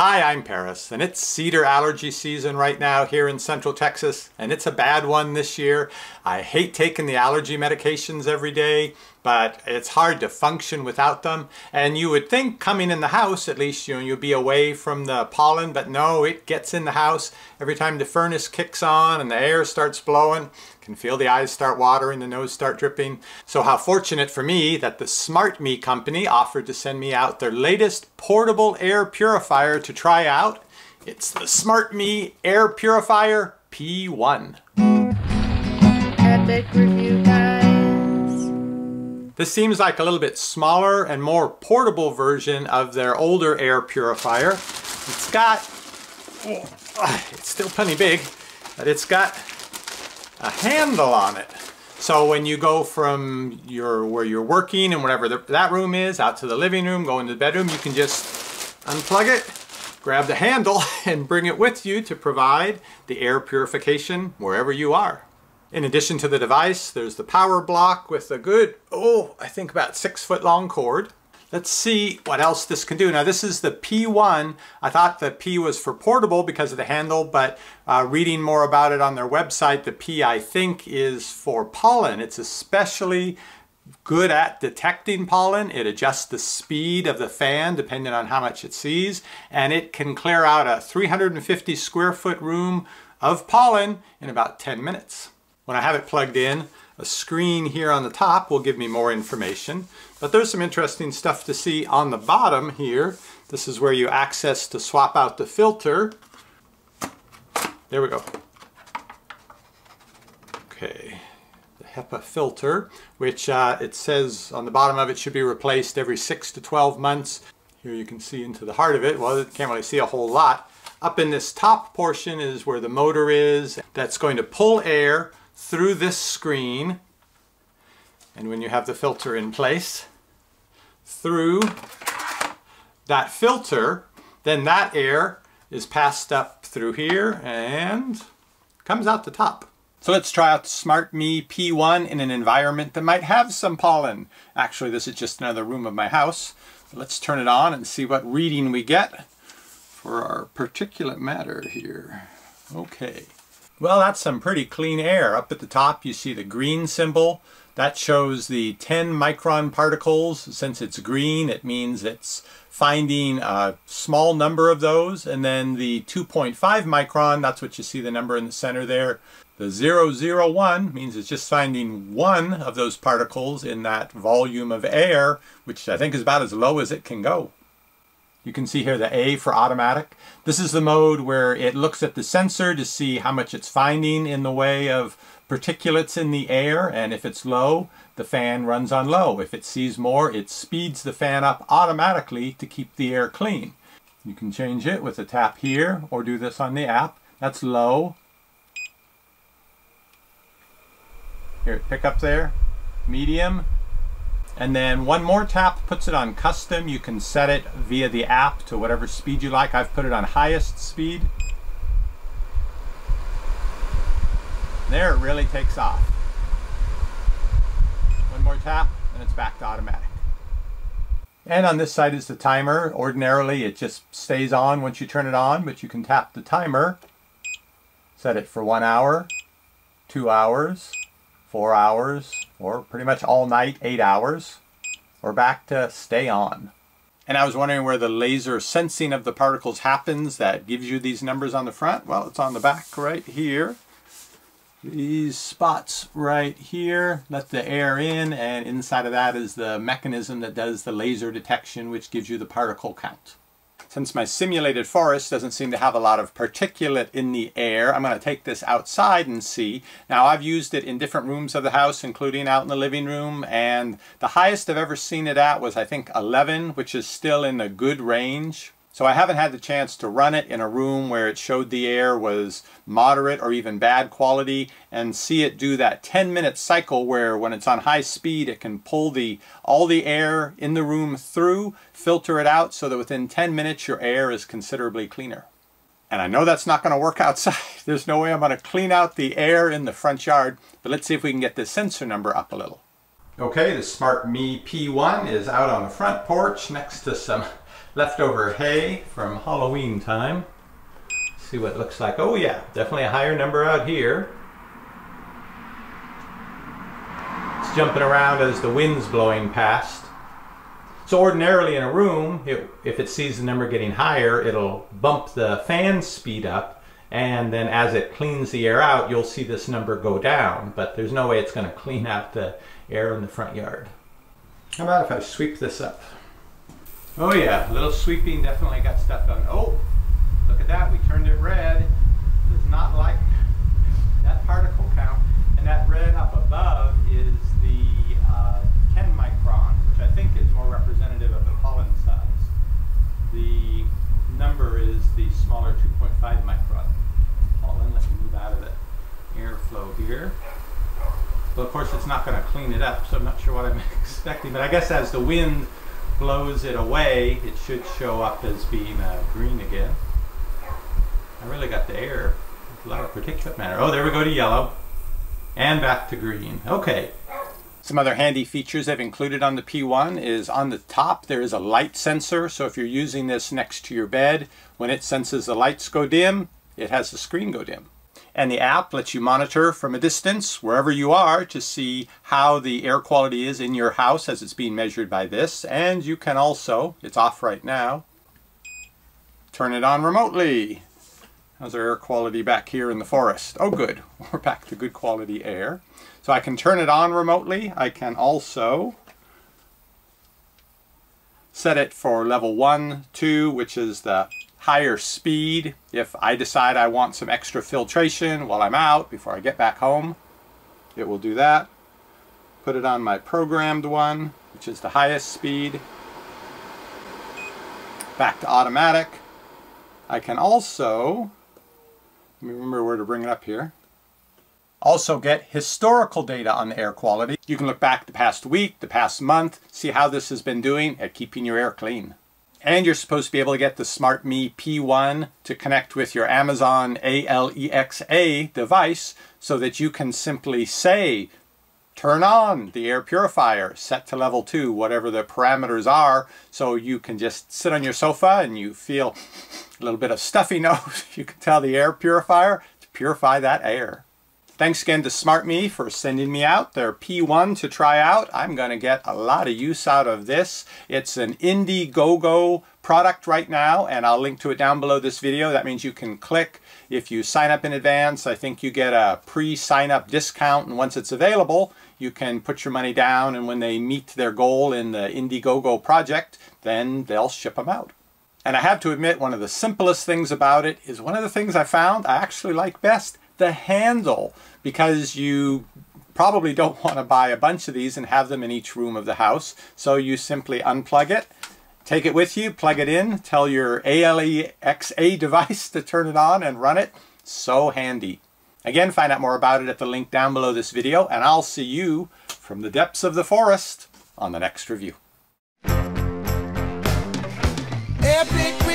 Hi, I'm Paris, and it's cedar allergy season right now here in Central Texas, and it's a bad one this year. I hate taking the allergy medications every day, but it's hard to function without them. And you would think coming in the house, at least, you'll be away from the pollen, but no, it gets in the house. Every time the furnace kicks on and the air starts blowing, you can feel the eyes start watering, the nose start dripping. So how fortunate for me that the Smartmi company offered to send me out their latest portable air purifier to try out. It's the Smartmi Air Purifier P1. EpicReviewGuys. This seems like a little bit smaller and more portable version of their older air purifier. It's got, it's still plenty big, but it's got a handle on it. So when you go from where you're working and whatever that room is, out to the living room, go into the bedroom, you can just unplug it, grab the handle, and bring it with you to provide the air purification wherever you are. In addition to the device, there's the power block with a good, I think about 6 foot long cord. Let's see what else this can do. Now this is the P1. I thought the P was for portable because of the handle, but reading more about it on their website, the P I think is for pollen. It's especially good at detecting pollen. It adjusts the speed of the fan depending on how much it sees, and it can clear out a 350 square foot room of pollen in about 10 minutes. When I have it plugged in, a screen here on the top will give me more information, but there's some interesting stuff to see on the bottom here. This is where you access to swap out the filter. There we go. Okay, the HEPA filter, which it says on the bottom of it should be replaced every 6 to 12 months. Here you can see into the heart of it. Well, you can't really see a whole lot. Up in this top portion is where the motor is. That's going to pull air through this screen, and when you have the filter in place, through that filter, then that air is passed up through here and comes out the top. So let's try out the Smartmi P1 in an environment that might have some pollen. Actually, this is just another room of my house. So let's turn it on and see what reading we get for our particulate matter here. Okay. Well, that's some pretty clean air. Up at the top you see the green symbol. That shows the 10 micron particles. Since it's green, it means it's finding a small number of those. And then the 2.5 micron, that's what you see the number in the center there. The 001 means it's just finding one of those particles in that volume of air, which I think is about as low as it can go. You can see here the A for automatic. This is the mode where it looks at the sensor to see how much it's finding in the way of particulates in the air, and if it's low, the fan runs on low. If it sees more, it speeds the fan up automatically to keep the air clean. You can change it with a tap here or do this on the app. That's low. Here, pick up there, medium. And then one more tap puts it on custom. You can set it via the app to whatever speed you like. I've put it on highest speed. There, it really takes off. One more tap and it's back to automatic. And on this side is the timer. Ordinarily it just stays on once you turn it on, but you can tap the timer, set it for 1 hour, 2 hours, 4 hours, or pretty much all night, 8 hours, or back to stay on. And I was wondering where the laser sensing of the particles happens that gives you these numbers on the front. Well, it's on the back right here. These spots right here let the air in, and inside of that is the mechanism that does the laser detection, which gives you the particle count. Since my simulated forest doesn't seem to have a lot of particulate in the air, I'm going to take this outside and see. Now, I've used it in different rooms of the house, including out in the living room, and the highest I've ever seen it at was, I think, 11, which is still in the good range. So I haven't had the chance to run it in a room where it showed the air was moderate or even bad quality and see it do that 10-minute cycle where when it's on high speed it can pull all the air in the room through, filter it out so that within 10 minutes your air is considerably cleaner. And I know that's not going to work outside. There's no way I'm going to clean out the air in the front yard, but let's see if we can get this sensor number up a little. Okay, the Smartmi P1 is out on the front porch next to some leftover hay from Halloween time. See what it looks like. Oh yeah, definitely a higher number out here. It's jumping around as the wind's blowing past. So ordinarily in a room, if it sees the number getting higher, it'll bump the fan speed up, and then as it cleans the air out, you'll see this number go down, but there's no way it's going to clean out the air in the front yard. How about if I sweep this up? Oh yeah, a little sweeping definitely got stuff done. Oh, look at that, we turned it red. Does not like that particle count. And that red up above is the 10 micron, which I think is more representative of the pollen size. The number is the smaller 2.5 micron pollen. Let me move out of the airflow here. Well, of course, it's not going to clean it up, so I'm not sure what I'm expecting. But I guess as the wind blows it away, it should show up as being green again. I really got the air. A lot of particulate matter. Oh, there we go to yellow. And back to green. Okay. Some other handy features they've included on the P1 is on the top there is a light sensor. So if you're using this next to your bed, when it senses the lights go dim, it has the screen go dim. And the app lets you monitor from a distance, wherever you are, to see how the air quality is in your house as it's being measured by this. And you can also, it's off right now, turn it on remotely. How's our air quality back here in the forest? Oh good, we're back to good quality air. So I can turn it on remotely. I can also set it for level 1, 2, which is the higher speed. If I decide I want some extra filtration while I'm out before I get back home, it will do that. Put it on my programmed one, which is the highest speed. Back to automatic. I can also, let me remember where to bring it up here. Also get historical data on the air quality. You can look back the past week, the past month, see how this has been doing at keeping your air clean. And you're supposed to be able to get the Smartmi P1 to connect with your Amazon Alexa device so that you can simply say, turn on the air purifier, set to level 2, whatever the parameters are, so you can just sit on your sofa and you feel a little bit of stuffy nose. You can tell the air purifier to purify that air. Thanks again to Smartmi for sending me out their P1 to try out. I'm going to get a lot of use out of this. It's an Indiegogo product right now, and I'll link to it down below this video. That means you can click. If you sign up in advance, I think you get a pre-sign-up discount, and once it's available, you can put your money down, and when they meet their goal in the Indiegogo project, then they'll ship them out. And I have to admit, one of the simplest things about it is one of the things I found I actually like best, the handle, because you probably don't want to buy a bunch of these and have them in each room of the house. So you simply unplug it, take it with you, plug it in, tell your Alexa device to turn it on and run it. So handy. Again, find out more about it at the link down below this video, and I'll see you from the depths of the forest on the next review. Epic